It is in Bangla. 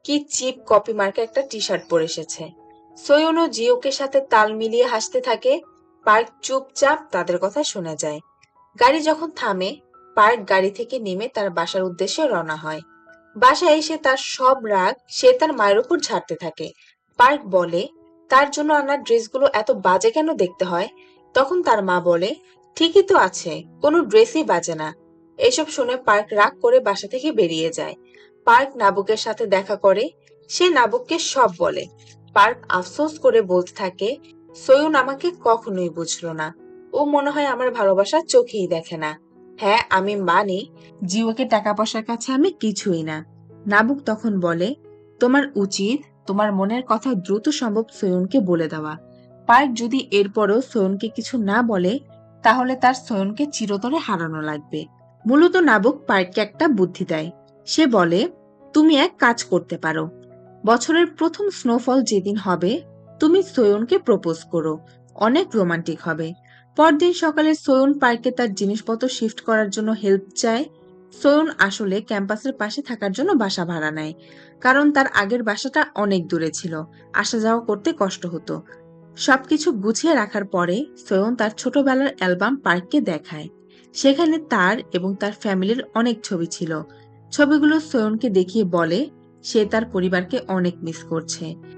কি চিপ কপি মার্কা একটা টি শার্ট পরে এসেছে। সোয়ন ও জিওকের সাথে তাল মিলিয়ে হাসতে থাকে। পার্ক চুপচাপ তাদের কথা শুনে যায়। গাড়ি যখন থামে, পার্ক গাড়ি থেকে নেমে তার বাসার উদ্দেশ্যে রওনা হয়। বাসায় এসে তার সব রাগ সে তার মায়ের উপর ঝাড়তে থাকে। পার্ক বলে, তার জন্য আনা ড্রেসগুলো এত বাজে কেন দেখতে হয়? তখন তার মা বলে, ঠিকই তো আছে, কোনো ড্রেসই বাজে না। এসব শুনে পার্ক রাগ করে বাসা থেকে বেরিয়ে যায়। পার্ক নাবুকের সাথে দেখা করে। সে নাবুককে সব বলে। পার্ক আফসোস করে বলতে থাকে, সোয়ুন আমাকে কখনোই বুঝলো না। ও মনে হয় আমার ভালোবাসা চোখেই দেখে না। হ্যাঁ, আমি মানি জিওকে টাকা পয়সার কাছে আমি কিছুই না। নাবুক তখন বলে, তোমার উচিত তোমার মনের কথা দ্রুত সম্ভব সোয়নকে বলে দেওয়া। পার্ক যদি এরপরও সোয়নকে কিছু না বলে, তাহলে তার সোয়নকে চিরতরে হারানো লাগবে। মূলত নাবুক পার্ককে একটা বুদ্ধি দেয়। সে বলে, তুমি এক কাজ করতে পারো। বছরের প্রথম স্নোফল যেদিন হবে, তুমি সোয়নকে প্রপোজ করো। অনেক রোমান্টিক হবে। পরদিন সকালে সোয়ন পার্কে তার জিনিসপত্র শিফট করার জন্য হেল্প চায়। সোয়ন আসলে ক্যাম্পাসের পাশে থাকার জন্য বাসা ভাড়া নেয়, কারণ তার আগের বাসাটা অনেক দূরে ছিল, আসা যাওয়া করতে কষ্ট হতো। সবকিছু গুছিয়ে রাখার পরে সোয়ন তার ছোটবেলার অ্যালবাম পার্ককে দেখায়। সেখানে তার এবং তার ফ্যামিলির অনেক ছবি ছিল। ছবিগুলো সোয়নকে দেখিয়ে বলে সে তার পরিবারকে অনেক মিস করছে।